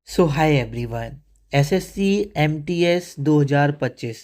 सो hi everyone. SSC MTS 2025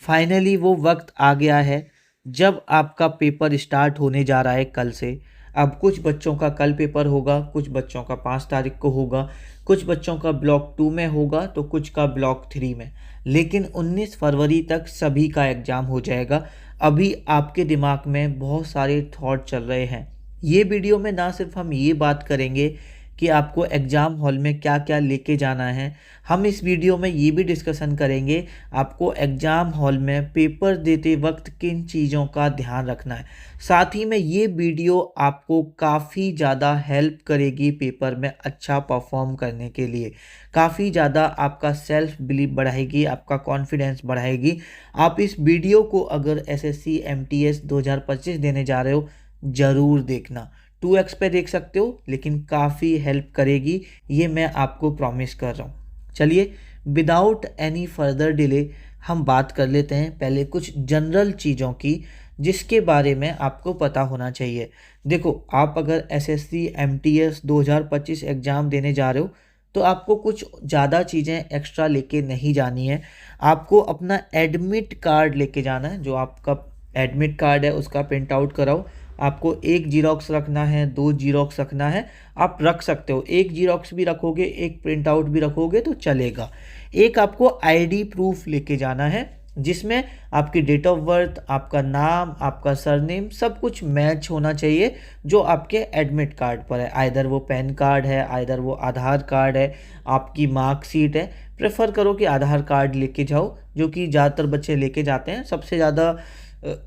finally वो वक्त आ गया है जब आपका पेपर स्टार्ट होने जा रहा है कल से। अब कुछ बच्चों का कल पेपर होगा, कुछ बच्चों का 5 तारीख को होगा, कुछ बच्चों का ब्लॉक 2 में होगा तो कुछ का ब्लॉक 3 में। लेकिन 19 फरवरी तक सभी का एग्ज़ाम हो जाएगा। अभी आपके दिमाग में बहुत सारे थॉट चल रहे हैं। ये वीडियो में ना सिर्फ हम ये बात करेंगे कि आपको एग्ज़ाम हॉल में क्या क्या लेके जाना है, हम इस वीडियो में ये भी डिस्कशन करेंगे आपको एग्ज़ाम हॉल में पेपर देते वक्त किन चीज़ों का ध्यान रखना है। साथ ही में ये वीडियो आपको काफ़ी ज़्यादा हेल्प करेगी पेपर में अच्छा परफॉर्म करने के लिए। काफ़ी ज़्यादा आपका सेल्फ बिलीव बढ़ाएगी, आपका कॉन्फिडेंस बढ़ाएगी। आप इस वीडियो को अगर एसएससी एमटीएस 2025 देने जा रहे हो ज़रूर देखना। 2x पे देख सकते हो, लेकिन काफ़ी हेल्प करेगी, ये मैं आपको प्रॉमिस कर रहा हूँ। चलिए विदाउट एनी फर्दर डिले हम बात कर लेते हैं पहले कुछ जनरल चीज़ों की जिसके बारे में आपको पता होना चाहिए। देखो, आप अगर एसएससी एमटीएस 2025 एग्ज़ाम देने जा रहे हो तो आपको कुछ ज़्यादा चीज़ें एक्स्ट्रा लेके नहीं जानी है। आपको अपना एडमिट कार्ड लेके जाना है। जो आपका एडमिट कार्ड है उसका प्रिंट आउट कराओ। आपको एक जीरोक्स रखना है, 2 जीरोक्स रखना है, आप रख सकते हो। एक जीरोक्स भी रखोगे, एक प्रिंट आउट भी रखोगे तो चलेगा। एक आपको आईडी प्रूफ लेके जाना है जिसमें आपकी डेट ऑफ बर्थ, आपका नाम, आपका सरनेम सब कुछ मैच होना चाहिए जो आपके एडमिट कार्ड पर है। आइदर वो पैन कार्ड है, आइदर वो आधार कार्ड है, आपकी मार्कशीट है। प्रेफर करो कि आधार कार्ड लेके जाओ, जो कि ज़्यादातर बच्चे लेके जाते हैं। सबसे ज़्यादा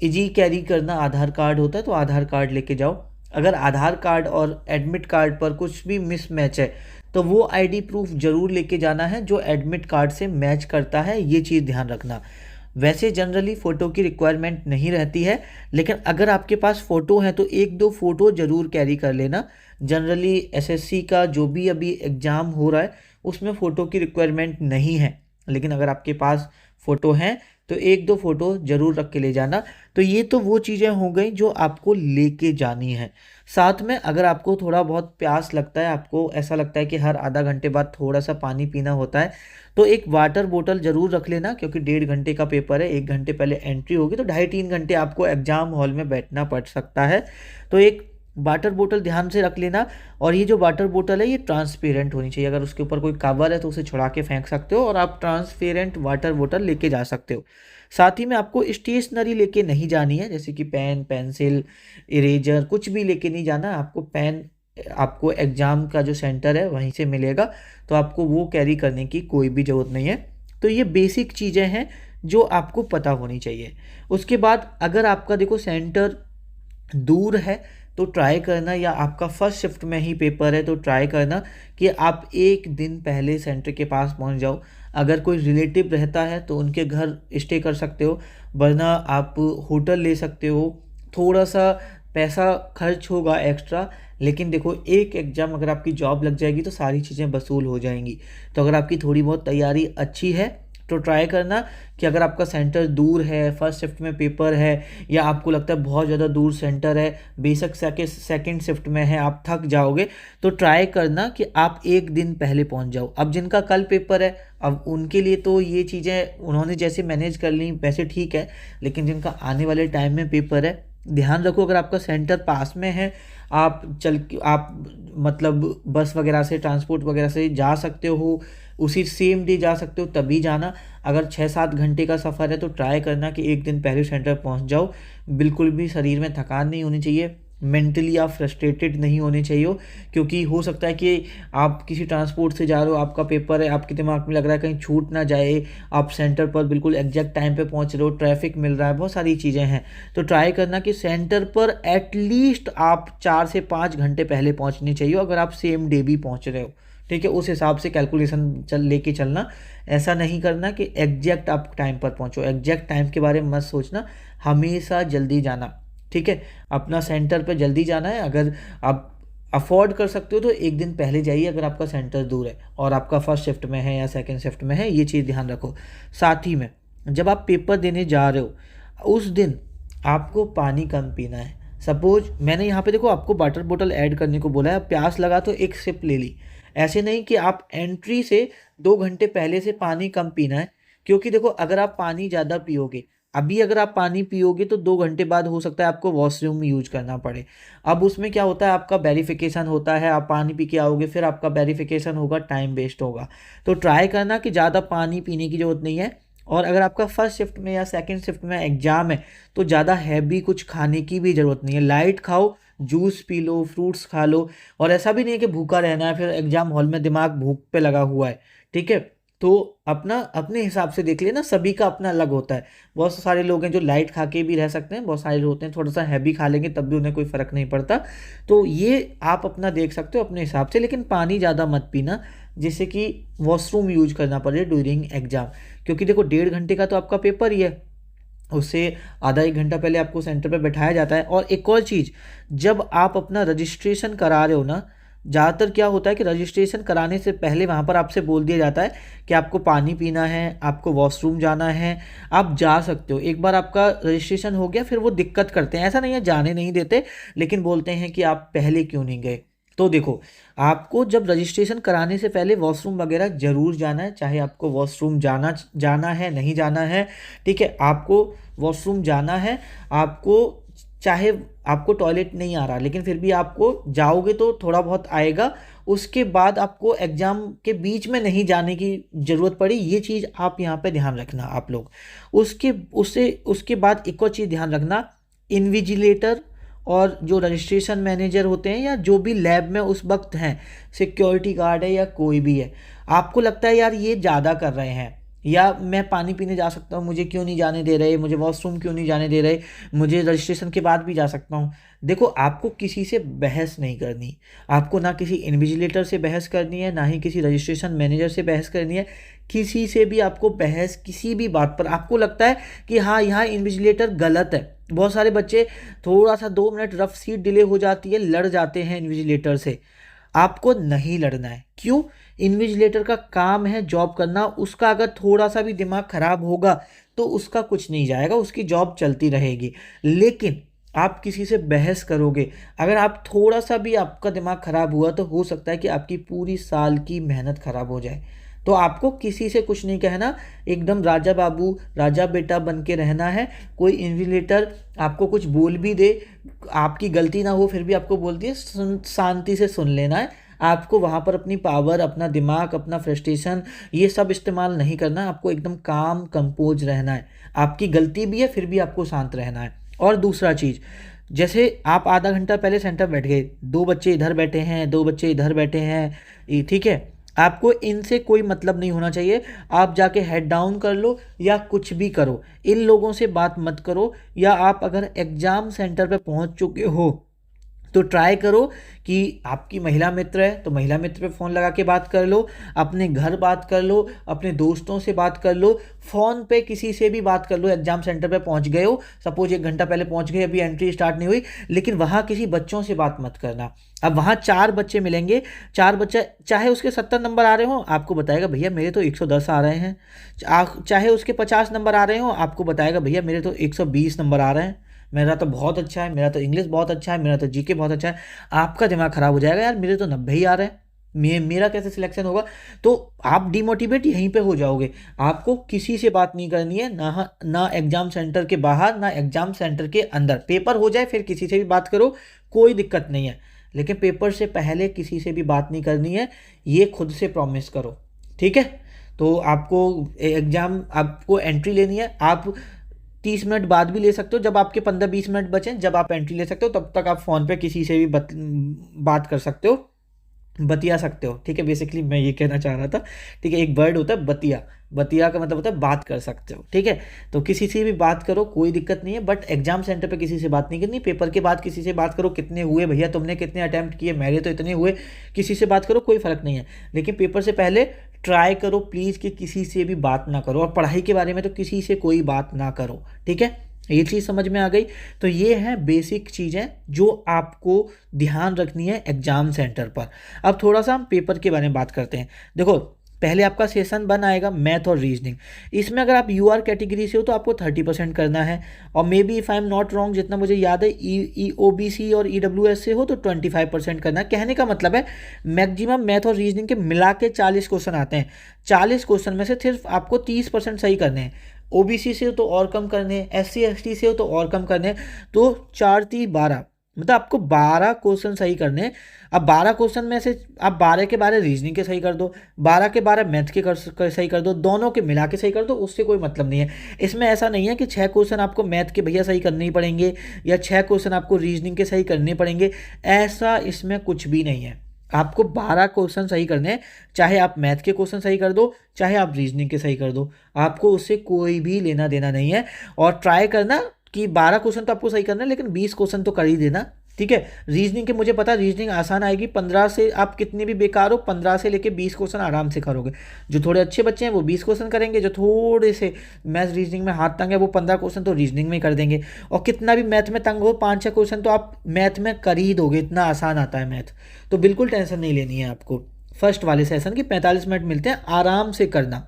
इजी कैरी करना आधार कार्ड होता है तो आधार कार्ड लेके जाओ। अगर आधार कार्ड और एडमिट कार्ड पर कुछ भी मिसमैच है तो वो आईडी प्रूफ ज़रूर लेके जाना है जो एडमिट कार्ड से मैच करता है, ये चीज़ ध्यान रखना। वैसे जनरली फ़ोटो की रिक्वायरमेंट नहीं रहती है, लेकिन अगर आपके पास फ़ोटो है तो एक दो फ़ोटो ज़रूर कैरी कर लेना। जनरली एसएससी का जो भी अभी एग्ज़ाम हो रहा है उसमें फ़ोटो की रिक्वायरमेंट नहीं है, लेकिन अगर आपके पास फ़ोटो हैं तो एक दो फ़ोटो ज़रूर रख के ले जाना। तो ये तो वो चीज़ें हो गई जो आपको लेके जानी है। साथ में अगर आपको थोड़ा बहुत प्यास लगता है, आपको ऐसा लगता है कि हर आधा घंटे बाद थोड़ा सा पानी पीना होता है, तो एक वाटर बोतल ज़रूर रख लेना, क्योंकि 1.5 घंटे का पेपर है, 1 घंटे पहले एंट्री होगी तो 2.5-3 घंटे आपको एग्ज़ाम हॉल में बैठना पड़ सकता है। तो एक वाटर बोतल ध्यान से रख लेना। और ये जो वाटर बोतल है ये ट्रांसपेरेंट होनी चाहिए। अगर उसके ऊपर कोई कवर है तो उसे छुड़ा के फेंक सकते हो और आप ट्रांसपेरेंट वाटर बोतल लेके जा सकते हो। साथ ही में आपको स्टेशनरी लेके नहीं जानी है, जैसे कि पेन, पेंसिल, इरेजर कुछ भी लेके नहीं जाना। आपको पेन आपको एग्ज़ाम का जो सेंटर है वहीं से मिलेगा, तो आपको वो कैरी करने की कोई भी ज़रूरत नहीं है। तो ये बेसिक चीज़ें हैं जो आपको पता होनी चाहिए। उसके बाद अगर आपका देखो सेंटर दूर है तो ट्राई करना, या आपका फर्स्ट शिफ्ट में ही पेपर है तो ट्राई करना कि आप एक दिन पहले सेंटर के पास पहुंच जाओ। अगर कोई रिलेटिव रहता है तो उनके घर स्टे कर सकते हो, वरना आप होटल ले सकते हो। थोड़ा सा पैसा खर्च होगा एक्स्ट्रा, लेकिन देखो एक एग्ज़ाम अगर आपकी जॉब लग जाएगी तो सारी चीज़ें वसूल हो जाएंगी। तो अगर आपकी थोड़ी बहुत तैयारी अच्छी है तो ट्राई करना कि अगर आपका सेंटर दूर है, फर्स्ट शिफ्ट में पेपर है, या आपको लगता है बहुत ज़्यादा दूर सेंटर है, बेशक सेकंड शिफ्ट में है, आप थक जाओगे, तो ट्राई करना कि आप एक दिन पहले पहुंच जाओ। अब जिनका कल पेपर है, अब उनके लिए तो ये चीज़ें उन्होंने जैसे मैनेज कर ली वैसे ठीक है, लेकिन जिनका आने वाले टाइम में पेपर है, ध्यान रखो अगर आपका सेंटर पास में है, आप मतलब बस वगैरह से, ट्रांसपोर्ट वगैरह से जा सकते हो, उसी सेम डे जा सकते हो तभी जाना। अगर 6-7 घंटे का सफ़र है तो ट्राई करना कि एक दिन पहले सेंटर पहुंच जाओ। बिल्कुल भी शरीर में थकान नहीं होनी चाहिए, मेंटली आप फ्रस्ट्रेटेड नहीं होने चाहिए हो, क्योंकि हो सकता है कि आप किसी ट्रांसपोर्ट से जा रहे हो, आपका पेपर है, आपके दिमाग में लग रहा है कहीं छूट ना जाए, आप सेंटर पर बिल्कुल एग्जैक्ट टाइम पे पहुंच रहे हो, ट्रैफिक मिल रहा है, बहुत सारी चीज़ें हैं। तो ट्राई करना कि सेंटर पर एटलीस्ट आप 4 से 5 घंटे पहले पहुंचने चाहिए अगर आप सेम डे भी पहुंच रहे हो। ठीक है, उस हिसाब से कैलकुलेशन लेके चलना। ऐसा नहीं करना कि एग्जैक्ट आप टाइम पर पहुंचो। एग्जैक्ट टाइम के बारे में मत सोचना, हमेशा जल्दी जाना। ठीक है, अपना सेंटर पे जल्दी जाना है। अगर आप अफोर्ड कर सकते हो तो एक दिन पहले जाइए अगर आपका सेंटर दूर है और आपका फर्स्ट शिफ्ट में है या सेकंड शिफ्ट में है, ये चीज़ ध्यान रखो। साथ ही में जब आप पेपर देने जा रहे हो उस दिन आपको पानी कम पीना है। सपोज मैंने यहाँ पे देखो आपको वाटर बोतल ऐड करने को बोला है, प्यास लगा तो एक सिप ले ली, ऐसे नहीं कि आप एंट्री से 2 घंटे पहले से पानी कम पीना है, क्योंकि देखो अगर आप पानी ज़्यादा पियोगे, अभी अगर आप पानी पियोगे तो 2 घंटे बाद हो सकता है आपको वॉशरूम यूज करना पड़े। अब उसमें क्या होता है, आपका वेरिफिकेशन होता है, आप पानी पी के आओगे, फिर आपका वेरिफिकेशन होगा, टाइम वेस्ट होगा। तो ट्राई करना कि ज़्यादा पानी पीने की ज़रूरत नहीं है। और अगर आपका फर्स्ट शिफ्ट में या सेकंड शिफ्ट में एग्जाम है तो ज़्यादा हैवी कुछ खाने की भी ज़रूरत नहीं है, लाइट खाओ, जूस पी लो, फ्रूट्स खा लो। और ऐसा भी नहीं है कि भूखा रहना है, फिर एग्जाम हॉल में दिमाग भूख पे लगा हुआ है, ठीक है। तो अपना अपने हिसाब से देख लेना, सभी का अपना अलग होता है। बहुत सारे लोग हैं जो लाइट खा के भी रह सकते हैं, बहुत सारे लोग होते हैं थोड़ा सा हैवी खा लेंगे तब भी उन्हें कोई फ़र्क नहीं पड़ता। तो ये आप अपना देख सकते हो अपने हिसाब से, लेकिन पानी ज़्यादा मत पीना जिससे कि वॉशरूम यूज करना पड़े ड्यूरिंग एग्जाम। क्योंकि देखो 1.5 घंटे का तो आपका पेपर ही है, उससे आधा 1 घंटा पहले आपको सेंटर पे बैठाया जाता है। और एक और चीज़, जब आप अपना रजिस्ट्रेशन करा रहे हो ना, ज़्यादातर क्या होता है कि रजिस्ट्रेशन कराने से पहले वहाँ पर आपसे बोल दिया जाता है कि आपको पानी पीना है, आपको वॉशरूम जाना है, आप जा सकते हो। एक बार आपका रजिस्ट्रेशन हो गया फिर वो दिक्कत करते हैं, ऐसा नहीं है जाने नहीं देते, लेकिन बोलते हैं कि आप पहले क्यों नहीं गए। तो देखो, आपको जब रजिस्ट्रेशन कराने से पहले वॉशरूम वगैरह ज़रूर जाना है, चाहे आपको वॉशरूम जाना जाना है नहीं जाना है, ठीक है। आपको वॉशरूम जाना है, आपको चाहे आपको टॉयलेट नहीं आ रहा लेकिन फिर भी आपको जाओगे तो थोड़ा बहुत आएगा। उसके बाद आपको एग्ज़ाम के बीच में नहीं जाने की ज़रूरत पड़ी, ये चीज़ आप यहाँ पे ध्यान रखना आप लोग। उसके बाद एक और चीज़ ध्यान रखना, इन्विजिलेटर और जो रजिस्ट्रेशन मैनेजर होते हैं या जो भी लैब में उस वक्त हैं, सिक्योरिटी गार्ड है या कोई भी है, आपको लगता है यार ये ज़्यादा कर रहे हैं, या मैं पानी पीने जा सकता हूँ, मुझे क्यों नहीं जाने दे रहे, मुझे वॉशरूम क्यों नहीं जाने दे रहे, मुझे रजिस्ट्रेशन के बाद भी जा सकता हूँ। देखो, आपको किसी से बहस नहीं करनी, आपको ना किसी इन्विजिलेटर से बहस करनी है, ना ही किसी रजिस्ट्रेशन मैनेजर से बहस करनी है। किसी से भी आपको बहस किसी भी बात पर आपको लगता है कि हाँ यहाँ इन्विजिलेटर गलत है, बहुत सारे बच्चे थोड़ा सा 2 मिनट रफ सीट डिले हो जाती है लड़ जाते हैं इन्विजिलेटर से, आपको नहीं लड़ना है। क्यों? इन्विजिलेटर का काम है जॉब करना, उसका अगर थोड़ा सा भी दिमाग खराब होगा तो उसका कुछ नहीं जाएगा, उसकी जॉब चलती रहेगी। लेकिन आप किसी से बहस करोगे, अगर आप थोड़ा सा भी आपका दिमाग खराब हुआ तो हो सकता है कि आपकी पूरी साल की मेहनत खराब हो जाए। तो आपको किसी से कुछ नहीं कहना, एकदम राजा बाबू राजा बेटा बन के रहना है। कोई इन्विजिलेटर आपको कुछ बोल भी दे, आपकी गलती ना हो फिर भी आपको बोलती है, शांति से सुन लेना है। आपको वहाँ पर अपनी पावर, अपना दिमाग, अपना फ्रस्ट्रेशन ये सब इस्तेमाल नहीं करना है, आपको एकदम काम कंपोज रहना है। आपकी गलती भी है फिर भी आपको शांत रहना है। और दूसरा चीज़, जैसे आप आधा घंटा पहले सेंटर बैठ गए, 2 बच्चे इधर बैठे हैं, 2 बच्चे इधर बैठे हैं, ठीक है, आपको इनसे कोई मतलब नहीं होना चाहिए। आप जाके हेड डाउन कर लो या कुछ भी करो, इन लोगों से बात मत करो। या आप अगर एग्ज़ाम सेंटर पे पहुंच चुके हो तो ट्राई करो कि आपकी महिला मित्र है तो महिला मित्र पे फ़ोन लगा के बात कर लो, अपने घर बात कर लो, अपने दोस्तों से बात कर लो, फ़ोन पे किसी से भी बात कर लो। एग्जाम सेंटर पे पहुंच गए हो, सपोज 1 घंटा पहले पहुंच गए, अभी एंट्री स्टार्ट नहीं हुई, लेकिन वहाँ किसी बच्चों से बात मत करना। अब वहाँ 4 बच्चे मिलेंगे, 4 बच्चे चाहे उसके 70 नंबर आ रहे हो आपको बताएगा भैया मेरे तो 110 आ रहे हैं, चाहे उसके 50 नंबर आ रहे हो आपको बताएगा भैया मेरे तो 120 नंबर आ रहे हैं, मेरा तो बहुत अच्छा है, मेरा तो इंग्लिश बहुत अच्छा है, मेरा तो जीके बहुत अच्छा है। आपका दिमाग खराब हो जाएगा, यार मेरे तो 90 ही आ रहे हैं, मेरा कैसे सिलेक्शन होगा। तो आप डिमोटिवेट यहीं पे हो जाओगे। आपको किसी से बात नहीं करनी है, ना एग्जाम सेंटर के बाहर ना एग्जाम सेंटर के अंदर। पेपर हो जाए फिर किसी से भी बात करो, कोई दिक्कत नहीं है, लेकिन पेपर से पहले किसी से भी बात नहीं करनी है, ये खुद से प्रॉमिस करो, ठीक है। तो आपको एग्ज़ाम, आपको एंट्री लेनी है, आप 30 मिनट बाद भी ले सकते हो, जब आपके 15-20 मिनट बचें जब आप एंट्री ले सकते हो, तब तक आप फ़ोन पे किसी से भी बात कर सकते हो, बतिया सकते हो, ठीक है। बेसिकली मैं ये कहना चाह रहा था, ठीक है। एक वर्ड होता है बतिया, बतिया का मतलब होता है बात कर सकते हो, ठीक है। तो किसी से भी बात करो, कोई दिक्कत नहीं है, बट एग्जाम सेंटर पे किसी से बात नहीं करनी। पेपर के बाद किसी से बात करो, कितने हुए भैया, तुमने कितने अटैम्प्ट किए, मेरे तो इतने हुए, किसी से बात करो, कोई फ़र्क नहीं है। लेकिन पेपर से पहले ट्राई करो प्लीज़ कि किसी से भी बात ना करो, और पढ़ाई के बारे में तो किसी से कोई बात ना करो, ठीक है। ये चीज़ समझ में आ गई। तो ये है बेसिक चीज़ें जो आपको ध्यान रखनी है एग्ज़ाम सेंटर पर। अब थोड़ा सा हम पेपर के बारे में बात करते हैं। देखो, पहले आपका सेशन 1 आएगा मैथ और रीजनिंग। इसमें अगर आप यूआर कैटेगरी से हो तो आपको 30% करना है, और may be if I am not wrong जितना मुझे याद है ई ओबीसी और ईडब्ल्यूएस से हो तो 25% करना है। कहने का मतलब है मैक्सिमम मैथ और रीजनिंग के मिला के 40 क्वेश्चन आते हैं। 40 क्वेश्चन में से सिर्फ आपको 30% सही करने हैं। ओबीसी से हो तो और कम करने हैं, एससी एसटी से हो तो और कम करने हैं। तो 4 3 12 मतलब आपको 12 क्वेश्चन सही करने हैं। अब 12 क्वेश्चन में से आप 12 के 12 रीजनिंग के सही कर दो, 12 के 12 मैथ के सही कर दो, दोनों के मिला के सही कर दो, उससे कोई मतलब नहीं है। इसमें ऐसा नहीं है कि 6 क्वेश्चन आपको मैथ के भैया सही करने ही पड़ेंगे या 6 क्वेश्चन आपको रीजनिंग के सही करने पड़ेंगे, ऐसा इसमें कुछ भी नहीं है। आपको 12 क्वेश्चन सही करने हैं, चाहे आप मैथ के क्वेश्चन सही कर दो, चाहे आप रीजनिंग के सही कर दो, आपको उससे कोई भी लेना देना नहीं है। और ट्राई करना कि 12 क्वेश्चन तो आपको सही करना है, लेकिन 20 क्वेश्चन तो कर ही देना, ठीक है। रीजनिंग के मुझे पता रीजनिंग आसान आएगी, 15 से आप कितने भी बेकार हो 15 से लेके 20 क्वेश्चन आराम से करोगे। जो थोड़े अच्छे बच्चे हैं वो 20 क्वेश्चन करेंगे, जो थोड़े से मैथ रीजनिंग में हाथ तंग है वो 15 क्वेश्चन तो रीजनिंग में कर देंगे। और कितना भी मैथ में तंग हो 5-6 क्वेश्चन तो आप मैथ में कर ही दोगे, इतना आसान आता है मैथ। तो बिल्कुल टेंशन नहीं लेनी है आपको फर्स्ट वाले सेशन की। 45 मिनट मिलते हैं, आराम से करना,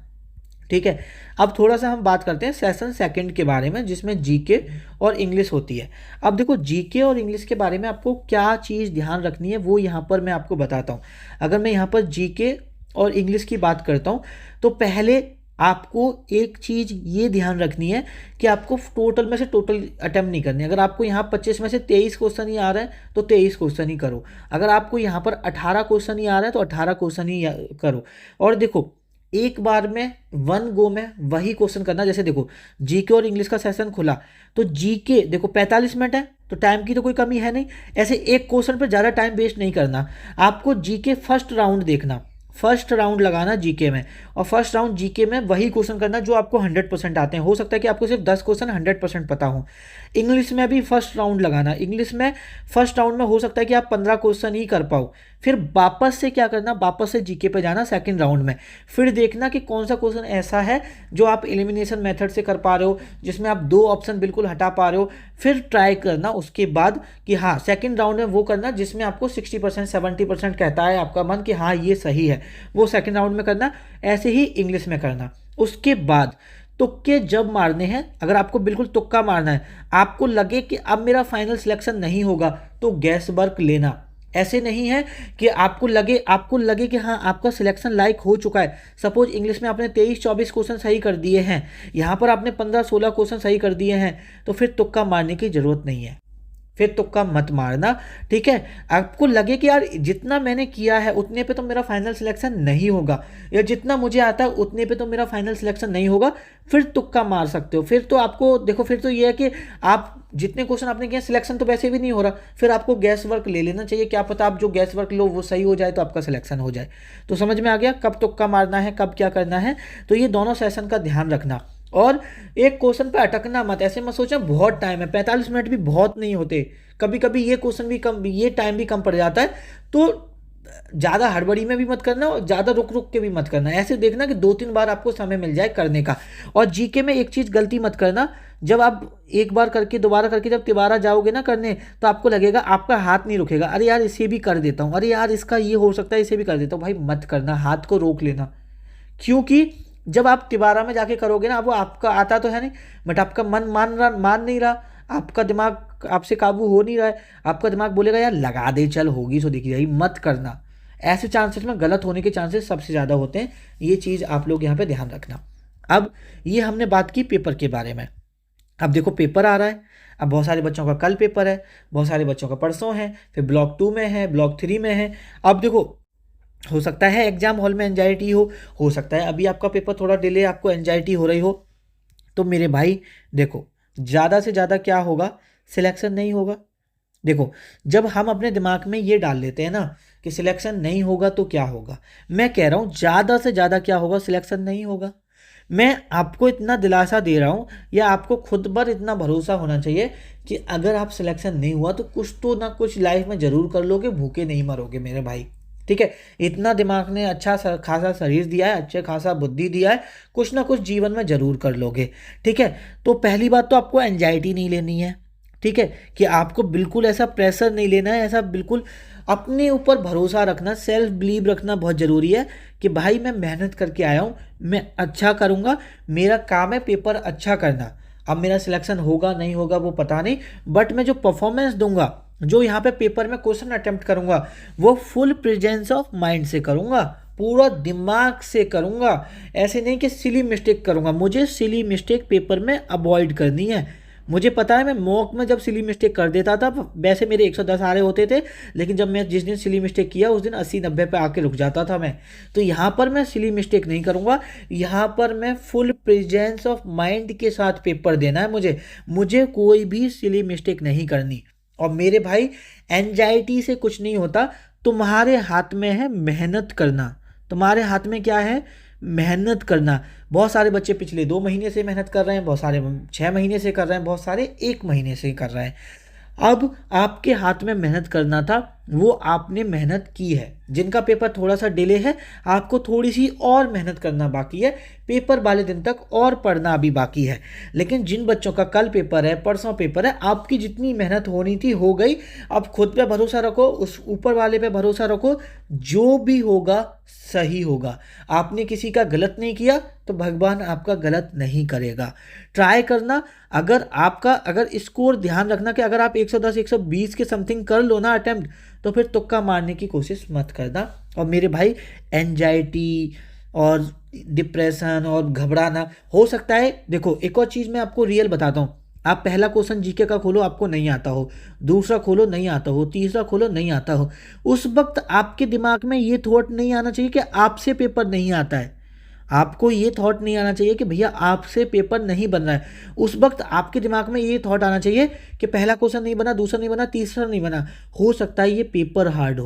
ठीक है। अब थोड़ा सा हम बात करते हैं सेशन सेकंड के बारे में, जिसमें जीके और इंग्लिश होती है। अब देखो जीके और इंग्लिश के बारे में आपको क्या चीज़ ध्यान रखनी है वो यहाँ पर मैं आपको बताता हूँ। अगर मैं यहाँ पर जीके और इंग्लिश की बात करता हूँ तो पहले आपको एक चीज़ ये ध्यान रखनी है कि आपको टोटल में से टोटल अटेम्प्ट नहीं करनी। अगर आपको यहाँ 25 में से 23 क्वेश्चन ही आ रहा है तो 23 क्वेश्चन ही करो। अगर आपको यहाँ पर 18 क्वेश्चन ही आ रहा है तो 18 क्वेश्चन ही करो। और देखो एक बार में 1 गो में वही क्वेश्चन करना। जैसे देखो जीके और इंग्लिश का सेशन खुला तो जीके देखो 45 मिनट है तो टाइम की तो कोई कमी है नहीं, ऐसे एक क्वेश्चन पर ज़्यादा टाइम वेस्ट नहीं करना। आपको जीके फर्स्ट राउंड देखना, फर्स्ट राउंड लगाना जीके में, और फर्स्ट राउंड जीके में वही क्वेश्चन करना जो आपको 100% आते हैं। हो सकता है कि आपको सिर्फ 10 क्वेश्चन 100% पता हो। इंग्लिश में भी फर्स्ट राउंड लगाना, इंग्लिश में फर्स्ट राउंड में हो सकता है कि आप 15 क्वेश्चन ही कर पाओ। फिर वापस से क्या करना, वापस से जीके पे जाना सेकंड राउंड में, फिर देखना कि कौन सा क्वेश्चन ऐसा है जो आप एलिमिनेशन मेथड से कर पा रहे हो, जिसमें आप 2 ऑप्शन बिल्कुल हटा पा रहे हो। फिर ट्राई करना उसके बाद कि हाँ सेकंड राउंड में वो करना जिसमें आपको 60% 70% कहता है आपका मन कि हाँ ये सही है, वो सेकंड राउंड में करना। ऐसे ही इंग्लिश में करना। उसके बाद तुक्के जब मारने हैं, अगर आपको बिल्कुल तुक्का मारना है, आपको लगे कि अब मेरा फाइनल सिलेक्शन नहीं होगा तो गैस वर्क लेना। ऐसे नहीं है कि आपको लगे कि हाँ आपका सिलेक्शन लाइक हो चुका है। सपोज इंग्लिश में आपने 23-24 क्वेश्चन सही कर दिए हैं, यहाँ पर आपने 15-16 क्वेश्चन सही कर दिए हैं, तो फिर तुक्का मारने की ज़रूरत नहीं है, फिर तुक्का मत मारना, ठीक है। आपको लगे कि यार जितना मैंने किया है उतने पे तो मेरा फाइनल सिलेक्शन नहीं होगा, या जितना मुझे आता है उतने पे तो मेरा फाइनल सिलेक्शन नहीं होगा, फिर तुक्का मार सकते हो। फिर तो आपको देखो, फिर तो ये है कि आप जितने क्वेश्चन आपने किए सिलेक्शन तो वैसे भी नहीं हो रहा, फिर आपको गैस वर्क ले लेना चाहिए। क्या पता आप जो गैस वर्क लो वो सही हो जाए तो आपका सिलेक्शन हो जाए। तो समझ में आ गया कब तुक्का मारना है, कब क्या करना है। तो ये दोनों सेशन का ध्यान रखना, और एक क्वेश्चन पे अटकना मत। ऐसे मत सोचना बहुत टाइम है, 45 मिनट भी बहुत नहीं होते, कभी कभी ये क्वेश्चन भी कम, ये टाइम भी कम पड़ जाता है। तो ज़्यादा हड़बड़ी में भी मत करना और ज़्यादा रुक रुक के भी मत करना। ऐसे देखना कि 2-3 बार आपको समय मिल जाए करने का। और जीके में एक चीज़ गलती मत करना, जब आप एक बार करके दोबारा करके जब तिबारा जाओगे ना करने, तो आपको लगेगा आपका हाथ नहीं रुकेगा, अरे यार इसे भी कर देता हूँ, अरे यार इसका ये हो सकता है इसे भी कर देता हूँ। भाई मत करना, हाथ को रोक लेना, क्योंकि जब आप तिबारा में जाके करोगे ना, वो आपका आता तो है नहीं, बट आपका मन मान नहीं रहा, आपका दिमाग आपसे काबू हो नहीं रहा है। आपका दिमाग बोलेगा यार लगा दे चल होगी सो देखी जाएगी। मत करना, ऐसे चांसेस में गलत होने के चांसेस सबसे ज़्यादा होते हैं। ये चीज़ आप लोग यहाँ पे ध्यान रखना। अब ये हमने बात की पेपर के बारे में। अब देखो पेपर आ रहा है, अब बहुत सारे बच्चों का कल पेपर है, बहुत सारे बच्चों का परसों है, फिर ब्लॉक 2 में है, ब्लॉक 3 में है। अब देखो हो सकता है एग्जाम हॉल में एंजाइटी हो सकता है अभी आपका पेपर थोड़ा डिले, आपको एंजाइटी हो रही हो। तो मेरे भाई देखो ज़्यादा से ज़्यादा क्या होगा, सिलेक्शन नहीं होगा। देखो जब हम अपने दिमाग में ये डाल लेते हैं ना कि सिलेक्शन नहीं होगा तो क्या होगा, मैं कह रहा हूँ ज़्यादा से ज़्यादा क्या होगा, सिलेक्शन नहीं होगा। मैं आपको इतना दिलासा दे रहा हूँ, या आपको खुद पर इतना भरोसा होना चाहिए कि अगर आप सिलेक्शन नहीं हुआ तो कुछ तो ना कुछ लाइफ में ज़रूर कर लोगे, भूखे नहीं मरोगे मेरे भाई, ठीक है। इतना दिमाग ने अच्छा खासा शरीर दिया है, अच्छा खासा बुद्धि दिया है, कुछ ना कुछ जीवन में ज़रूर कर लोगे, ठीक है। तो पहली बात तो आपको एंजाइटी नहीं लेनी है, ठीक है, कि आपको बिल्कुल ऐसा प्रेशर नहीं लेना है, ऐसा बिल्कुल अपने ऊपर भरोसा रखना, सेल्फ बिलीव रखना बहुत ज़रूरी है कि भाई मैं मेहनत करके आया हूँ, मैं अच्छा करूँगा, मेरा काम है पेपर अच्छा करना। अब मेरा सिलेक्शन होगा नहीं होगा वो पता नहीं, बट मैं जो परफॉर्मेंस दूंगा, जो यहाँ पे पेपर में क्वेश्चन अटेम्प्ट करूँगा, वो फुल प्रेजेंस ऑफ माइंड से करूँगा, पूरा दिमाग से करूँगा। ऐसे नहीं कि सिली मिस्टेक करूँगा, मुझे सिली मिस्टेक पेपर में अवॉइड करनी है। मुझे पता है मैं मॉक में जब सिली मिस्टेक कर देता था, वैसे मेरे 110 आ रहे होते थे, लेकिन जब मैं जिस दिन सिली मिस्टेक किया उस दिन 80-90 पे आके रुक जाता था मैं। तो यहाँ पर मैं सिली मिस्टेक नहीं करूँगा, यहाँ पर मैं फुल प्रेजेंस ऑफ माइंड के साथ पेपर देना है मुझे कोई भी सिली मिस्टेक नहीं करनी। और मेरे भाई, एंजाइटी से कुछ नहीं होता, तुम्हारे हाथ में है मेहनत करना। तुम्हारे हाथ में क्या है? मेहनत करना। बहुत सारे बच्चे पिछले 2 महीने से मेहनत कर रहे हैं, बहुत सारे 6 महीने से कर रहे हैं, बहुत सारे 1 महीने से कर रहे हैं। अब आपके हाथ में मेहनत करना था, वो आपने मेहनत की है। जिनका पेपर थोड़ा सा डिले है, आपको थोड़ी सी और मेहनत करना बाकी है, पेपर वाले दिन तक और पढ़ना अभी बाकी है। लेकिन जिन बच्चों का कल पेपर है, परसों पेपर है, आपकी जितनी मेहनत होनी थी हो गई। अब खुद पे भरोसा रखो, उस ऊपर वाले पे भरोसा रखो, जो भी होगा सही होगा। आपने किसी का गलत नहीं किया तो भगवान आपका गलत नहीं करेगा। ट्राई करना। अगर स्कोर ध्यान रखना कि अगर आप 110 120 के समथिंग कर लो ना अटेम्प्ट, तो फिर तुक्का मारने की कोशिश मत करना। और मेरे भाई, एंजाइटी और डिप्रेशन और घबराना हो सकता है। देखो, एक और चीज़ मैं आपको रियल बताता हूँ। आप पहला क्वेश्चन जीके का खोलो, आपको नहीं आता हो, दूसरा खोलो नहीं आता हो, तीसरा खोलो नहीं आता हो, उस वक्त आपके दिमाग में ये थॉट नहीं आना चाहिए कि आपसे पेपर नहीं आता है। आपको ये थॉट नहीं आना चाहिए कि भैया आपसे पेपर नहीं बन रहा है। उस वक्त आपके दिमाग में ये थॉट आना चाहिए कि पहला क्वेश्चन नहीं बना, दूसरा नहीं बना, तीसरा नहीं बना, हो सकता है ये पेपर हार्ड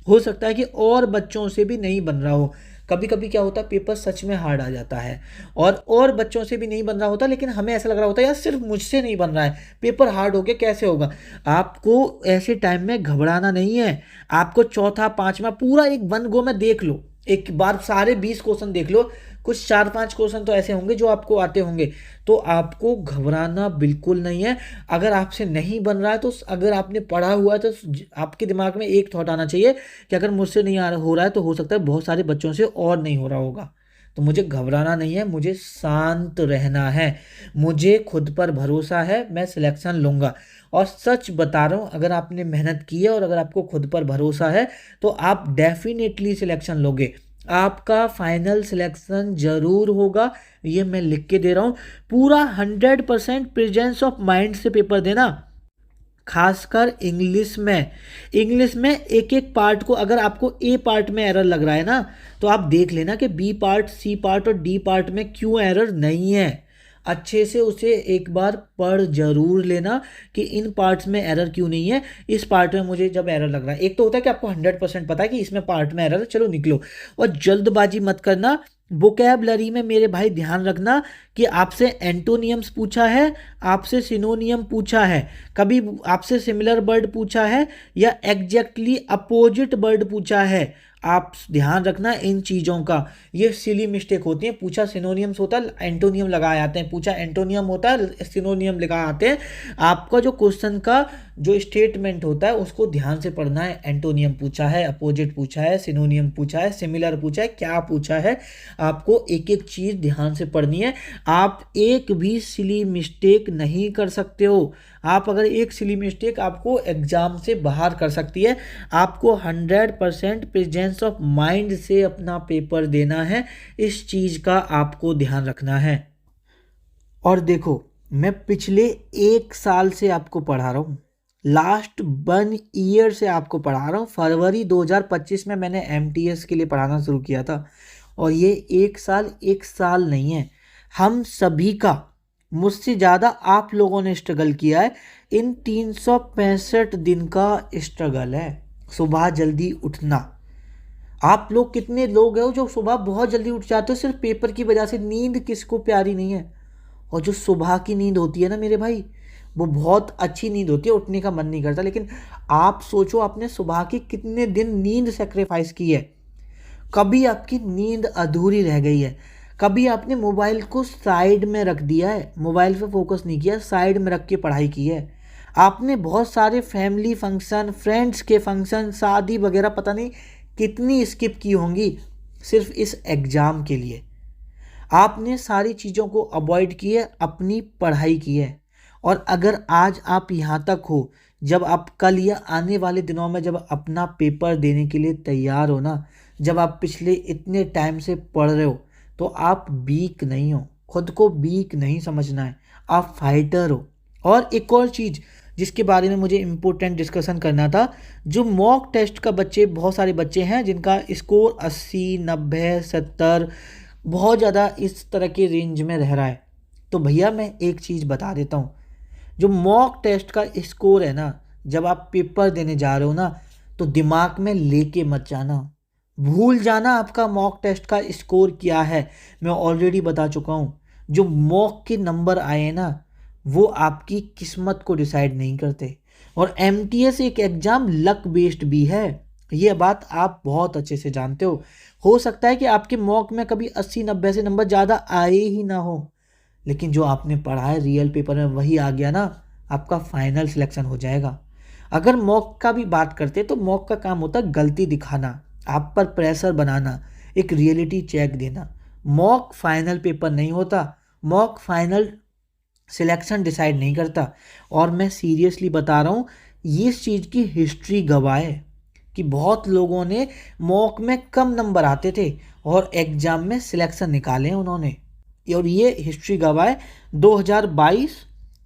हो सकता है कि और बच्चों से भी नहीं बन रहा हो। कभी कभी क्या होता है, पेपर सच में हार्ड आ जाता है और बच्चों से भी नहीं बन रहा होता, लेकिन हमें ऐसा लग रहा होता है यार सिर्फ मुझसे नहीं बन रहा है, पेपर हार्ड हो गया, कैसे होगा। आपको ऐसे टाइम में घबराना नहीं है। आपको चौथा पांचवा पूरा एक वन गो में देख लो, एक बार सारे 20 क्वेश्चन देख लो। कुछ 4-5 क्वेश्चन तो ऐसे होंगे जो आपको आते होंगे, तो आपको घबराना बिल्कुल नहीं है। अगर आपसे नहीं बन रहा है, तो अगर आपने पढ़ा हुआ है, तो आपके दिमाग में एक थॉट आना चाहिए कि अगर मुझसे नहीं हो रहा है तो हो सकता है बहुत सारे बच्चों से और नहीं हो रहा होगा। तो मुझे घबराना नहीं है, मुझे शांत रहना है, मुझे खुद पर भरोसा है, मैं सिलेक्शन लूँगा। और सच बता रहा हूँ, अगर आपने मेहनत की है और अगर आपको खुद पर भरोसा है, तो आप डेफिनेटली सिलेक्शन लोगे। आपका फाइनल सिलेक्शन जरूर होगा, ये मैं लिख के दे रहा हूँ। पूरा 100% प्रेजेंस ऑफ माइंड से पेपर देना, खासकर इंग्लिश में एक एक पार्ट को, अगर आपको ए पार्ट में एरर लग रहा है ना, तो आप देख लेना कि बी पार्ट, सी पार्ट और डी पार्ट में क्यों एरर नहीं है। अच्छे से उसे एक बार पढ़ जरूर लेना कि इन पार्ट्स में एरर क्यों नहीं है, इस पार्ट में मुझे जब एरर लग रहा है। एक तो होता है कि आपको 100% पता है कि इसमें पार्ट में एरर है, चलो निकलो। और जल्दबाजी मत करना। वोकैबलरी में मेरे भाई ध्यान रखना कि आपसे एंटोनियम्स पूछा है, आपसे सिनोनियम पूछा है, कभी आपसे सिमिलर वर्ड पूछा है या एग्जैक्टली अपोजिट वर्ड पूछा है। आप ध्यान रखना इन चीज़ों का। ये सिली मिस्टेक होती है। पूछा सिनोनियम्स होता है, एंटोनियम लगाए आते हैं, पूछा एंटोनियम होता है, सिनोनियम लगाए आते हैं। आपका जो क्वेश्चन का जो स्टेटमेंट होता है उसको ध्यान से पढ़ना है। एंटोनियम पूछा है, अपोजिट पूछा है, सिनोनियम पूछा है, सिमिलर पूछा है, क्या पूछा है, आपको एक एक चीज़ ध्यान से पढ़नी है। आप एक भी सिली मिस्टेक नहीं कर सकते हो। आप अगर एक सिली मिस्टेक आपको एग्जाम से बाहर कर सकती है। आपको 100% प्रेजेंस ऑफ माइंड से अपना पेपर देना है, इस चीज़ का आपको ध्यान रखना है। और देखो, मैं पिछले 1 साल से आपको पढ़ा रहा हूँ, लास्ट 1 ईयर से आपको पढ़ा रहा हूँ। फरवरी 2025 में मैंने MTS के लिए पढ़ाना शुरू किया था, और ये 1 साल नहीं है। हम सभी का, मुझसे ज़्यादा आप लोगों ने स्ट्रगल किया है। इन 365 दिन का स्ट्रगल है। सुबह जल्दी उठना। आप लोग कितने लोग हो जो सुबह बहुत जल्दी उठ जाते हो सिर्फ पेपर की वजह से। नींद किसको प्यारी नहीं है? और जो सुबह की नींद होती है ना मेरे भाई, वो बहुत अच्छी नींद होती है, उठने का मन नहीं करता। लेकिन आप सोचो, आपने सुबह की कितने दिन नींद सेक्रीफाइस की है। कभी आपकी नींद अधूरी रह गई है? कभी आपने मोबाइल को साइड में रख दिया है, मोबाइल पे फोकस नहीं किया, साइड में रख के पढ़ाई की है? आपने बहुत सारे फैमिली फंक्शन, फ्रेंड्स के फंक्शन, शादी वगैरह पता नहीं कितनी स्किप की होंगी सिर्फ इस एग्ज़ाम के लिए। आपने सारी चीज़ों को अवॉइड किए, अपनी पढ़ाई की है। और अगर आज आप यहाँ तक हो, जब आप कल या आने वाले दिनों में जब अपना पेपर देने के लिए तैयार हो ना, जब आप पिछले इतने टाइम से पढ़ रहे हो, तो आप वीक नहीं हो। खुद को वीक नहीं समझना है, आप फाइटर हो। और एक और चीज़ जिसके बारे में मुझे इम्पोर्टेंट डिस्कशन करना था, जो मॉक टेस्ट का बच्चे, बहुत सारे बच्चे हैं जिनका स्कोर 80, 90, 70 बहुत ज़्यादा इस तरह के रेंज में रह रहा है। तो भैया मैं एक चीज़ बता देता हूँ, जो मॉक टेस्ट का स्कोर है ना, जब आप पेपर देने जा रहे हो ना, तो दिमाग में लेके मत जाना, भूल जाना आपका मॉक टेस्ट का स्कोर क्या है। मैं ऑलरेडी बता चुका हूँ, जो मॉक के नंबर आए हैं ना, वो आपकी किस्मत को डिसाइड नहीं करते। और एमटीएस एक एग्ज़ाम लक बेस्ड भी है, ये बात आप बहुत अच्छे से जानते हो सकता है कि आपके मॉक में कभी 80-90 से नंबर ज़्यादा आए ही ना हो, लेकिन जो आपने पढ़ा है रियल पेपर में वही आ गया ना, आपका फाइनल सिलेक्शन हो जाएगा। अगर मॉक का भी बात करते तो मॉक का काम होता है गलती दिखाना, आप पर प्रेशर बनाना, एक रियलिटी चेक देना। मॉक फाइनल पेपर नहीं होता, मॉक फाइनल सिलेक्शन डिसाइड नहीं करता। और मैं सीरियसली बता रहा हूँ, ये इस चीज़ की हिस्ट्री गवाह है कि बहुत लोगों ने मॉक में कम नंबर आते थे और एग्ज़ाम में सिलेक्शन निकाले हैं उन्होंने। और ये हिस्ट्री गवाह है। 2022,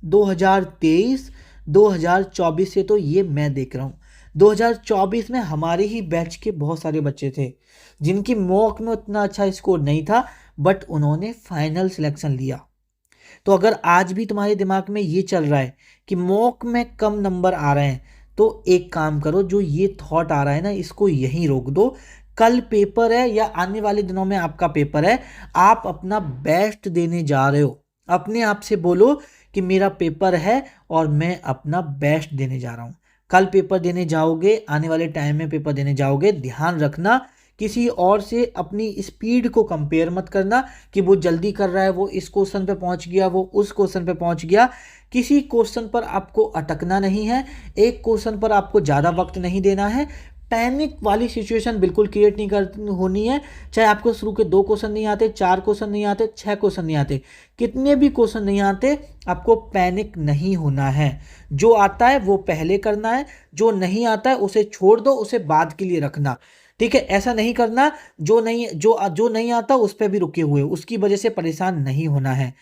2023, 2024 से तो ये मैं देख रहा हूँ। 2024 में हमारे ही बैच के बहुत सारे बच्चे थे जिनकी मॉक में उतना अच्छा स्कोर नहीं था, बट उन्होंने फाइनल सिलेक्शन लिया। तो अगर आज भी तुम्हारे दिमाग में ये चल रहा है कि मॉक में कम नंबर आ रहे हैं, तो एक काम करो, जो ये थॉट आ रहा है ना, इसको यहीं रोक दो। कल पेपर है या आने वाले दिनों में आपका पेपर है, आप अपना बेस्ट देने जा रहे हो। अपने आप से बोलो कि मेरा पेपर है और मैं अपना बेस्ट देने जा रहा हूँ। कल पेपर देने जाओगे, आने वाले टाइम में पेपर देने जाओगे, ध्यान रखना किसी और से अपनी स्पीड को कंपेयर मत करना कि वो जल्दी कर रहा है, वो इस क्वेश्चन पे पहुंच गया, वो उस क्वेश्चन पे पहुंच गया। किसी क्वेश्चन पर आपको अटकना नहीं है, एक क्वेश्चन पर आपको ज़्यादा वक्त नहीं देना है। पैनिक वाली सिचुएशन बिल्कुल क्रिएट नहीं कर होनी है। चाहे आपको शुरू के 2 क्वेश्चन नहीं आते, 4 क्वेश्चन नहीं आते, 6 क्वेश्चन नहीं आते, कितने भी क्वेश्चन नहीं आते, आपको पैनिक नहीं होना है। जो आता है वो पहले करना है, जो नहीं आता है उसे छोड़ दो, उसे बाद के लिए रखना। ठीक है, ऐसा नहीं करना जो नहीं आता उस पर भी रुके हुए, उसकी वजह से परेशान नहीं होना है।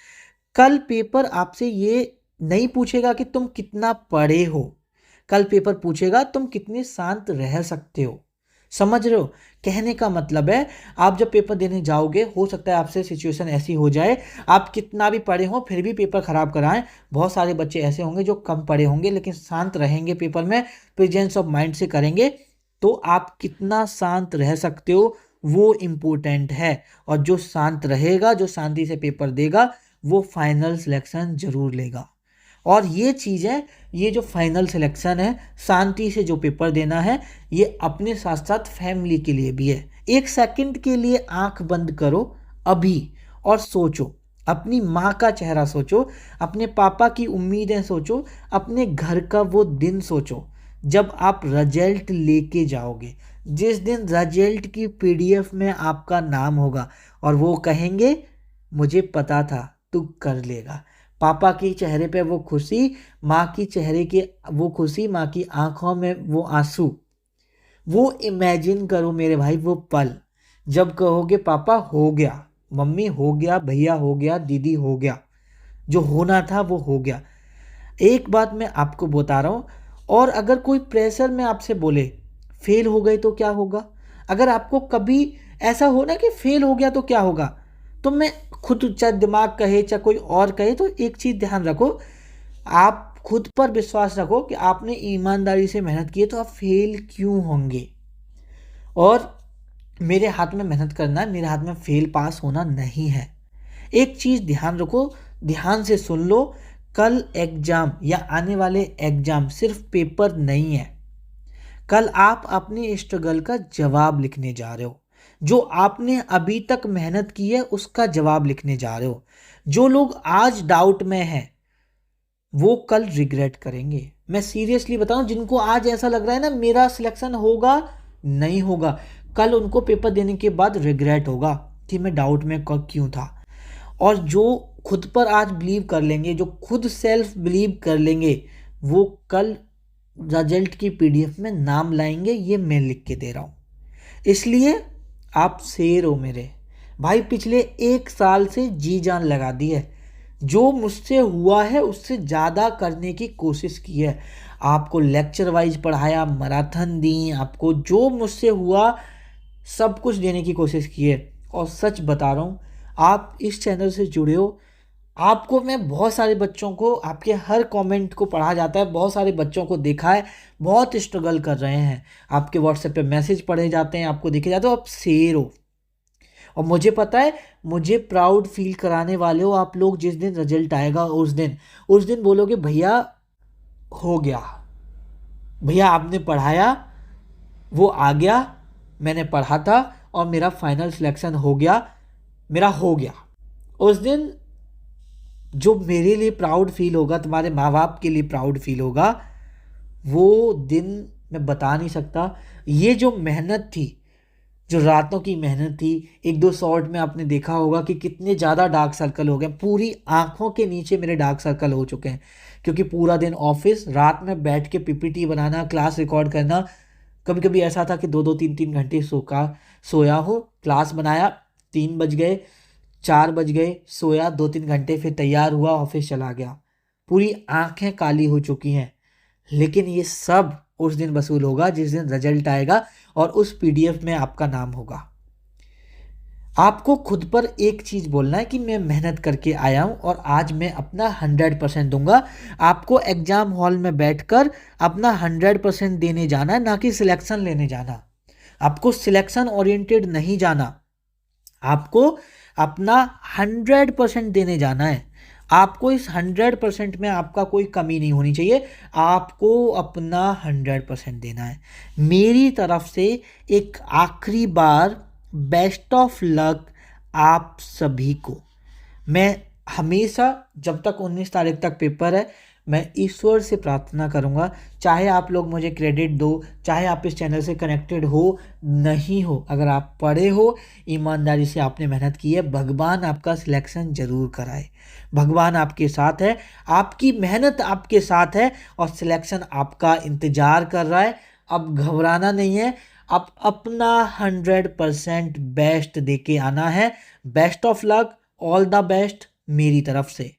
कल पेपर आपसे ये नहीं पूछेगा कि तुम कितना पढ़े हो, कल पेपर पूछेगा तुम कितने शांत रह सकते हो। समझ रहे हो? कहने का मतलब है, आप जब पेपर देने जाओगे, हो सकता है आपसे सिचुएशन ऐसी हो जाए, आप कितना भी पढ़े हो फिर भी पेपर खराब कराएं। बहुत सारे बच्चे ऐसे होंगे जो कम पढ़े होंगे लेकिन शांत रहेंगे, पेपर में प्रेजेंस ऑफ माइंड से करेंगे। तो आप कितना शांत रह सकते हो वो इम्पोर्टेंट है। और जो शांत रहेगा, जो शांति से पेपर देगा, वो फाइनल सिलेक्शन जरूर लेगा। और ये चीज़ है, ये जो फाइनल सिलेक्शन है, शांति से जो पेपर देना है, ये अपने साथ साथ फैमिली के लिए भी है। एक सेकंड के लिए आंख बंद करो अभी और सोचो, अपनी माँ का चेहरा सोचो, अपने पापा की उम्मीदें सोचो, अपने घर का वो दिन सोचो जब आप रिजल्ट लेके जाओगे। जिस दिन रिजल्ट की पीडीएफ में आपका नाम होगा और वो कहेंगे मुझे पता था तू कर लेगा। पापा की चेहरे पे वो खुशी, माँ की चेहरे की वो खुशी, माँ की आंखों में वो आंसू, वो इमेजिन करो मेरे भाई, वो पल जब कहोगे पापा हो गया, मम्मी हो गया, भैया हो गया, दीदी हो गया, जो होना था वो हो गया। एक बात मैं आपको बता रहा हूँ, और अगर कोई प्रेशर में आपसे बोले फेल हो गए तो क्या होगा, अगर आपको कभी ऐसा हो ना कि फेल हो गया तो क्या होगा, तो मैं खुद, चाहे दिमाग कहे चाहे कोई और कहे, तो एक चीज़ ध्यान रखो, आप खुद पर विश्वास रखो कि आपने ईमानदारी से मेहनत की है, तो आप फेल क्यों होंगे। और मेरे हाथ में मेहनत करना है, मेरे हाथ में फेल पास होना नहीं है। एक चीज़ ध्यान रखो, ध्यान से सुन लो, कल एग्जाम या आने वाले एग्जाम सिर्फ पेपर नहीं है। कल आप अपने स्ट्रगल का जवाब लिखने जा रहे हो, जो आपने अभी तक मेहनत की है उसका जवाब लिखने जा रहे हो। जो लोग आज डाउट में हैं वो कल रिग्रेट करेंगे, मैं सीरियसली बता रहा हूँ, जिनको आज ऐसा लग रहा है ना मेरा सिलेक्शन होगा, नहीं होगा, कल उनको पेपर देने के बाद रिग्रेट होगा कि मैं डाउट में क्यों था। और जो खुद पर आज बिलीव कर लेंगे, जो खुद सेल्फ बिलीव कर लेंगे, वो कल रिजल्ट की पीडीएफ में नाम लाएंगे, ये मैं लिख के दे रहा हूँ। इसलिए आप शेर हो मेरे भाई, पिछले 1 साल से जी जान लगा दी है, जो मुझसे हुआ है उससे ज़्यादा करने की कोशिश की है। आपको लेक्चर वाइज पढ़ाया, मैराथन दी, आपको जो मुझसे हुआ सब कुछ देने की कोशिश की है। और सच बता रहा हूँ, आप इस चैनल से जुड़े हो, आपको मैं बहुत सारे बच्चों को, आपके हर कमेंट को पढ़ा जाता है, बहुत सारे बच्चों को देखा है, बहुत स्ट्रगल कर रहे हैं, आपके व्हाट्सएप पे मैसेज पढ़े जाते हैं, आपको देखे जाते हो, आप शेर हो। और मुझे पता है, मुझे प्राउड फील कराने वाले हो आप लोग। जिस दिन रिजल्ट आएगा उस दिन बोलोगे भैया हो गया, भैया आपने पढ़ाया, वो आ गया, मैंने पढ़ा था और मेरा फाइनल सिलेक्शन हो गया, मेरा हो गया। उस दिन जो मेरे लिए प्राउड फील होगा, तुम्हारे माँ बाप के लिए प्राउड फील होगा, वो दिन मैं बता नहीं सकता। ये जो मेहनत थी, जो रातों की मेहनत थी, 1-2 शॉर्ट में आपने देखा होगा कि कितने ज़्यादा डार्क सर्कल हो गए, पूरी आंखों के नीचे मेरे डार्क सर्कल हो चुके हैं, क्योंकि पूरा दिन ऑफिस, रात में बैठ के पीपीटी बनाना, क्लास रिकॉर्ड करना। कभी कभी ऐसा था कि 2-2 3-3 घंटे सोया हो, क्लास बनाया, 3 बज गए, 4 बज गए, सोया 2-3 घंटे, फिर तैयार हुआ, ऑफिस चला गया, पूरी आंखें काली हो चुकी हैं। लेकिन ये सब उस दिन वसूल होगा जिस दिन रिजल्ट आएगा और उस पीडीएफ में आपका नाम होगा। आपको खुद पर एक चीज़ बोलना है कि मैं मेहनत करके आया हूँ और आज मैं अपना 100% दूंगा। आपको एग्जाम हॉल में बैठकर अपना 100% देने जाना है, ना कि सिलेक्शन लेने जाना। आपको सिलेक्शन ओरिएंटेड नहीं जाना, आपको अपना 100% देने जाना है। आपको इस 100% में आपका कोई कमी नहीं होनी चाहिए, आपको अपना 100% देना है। मेरी तरफ से एक आखिरी बार बेस्ट ऑफ लक आप सभी को। मैं हमेशा, जब तक 19 तारीख तक पेपर है, मैं ईश्वर से प्रार्थना करूंगा, चाहे आप लोग मुझे क्रेडिट दो, चाहे आप इस चैनल से कनेक्टेड हो नहीं हो, अगर आप पढ़े हो, ईमानदारी से आपने मेहनत की है, भगवान आपका सिलेक्शन जरूर कराए। भगवान आपके साथ है, आपकी मेहनत आपके साथ है और सिलेक्शन आपका इंतजार कर रहा है। अब घबराना नहीं है, अब अपना 100% बेस्ट दे के आना है। Best of luck, all the best मेरी तरफ से।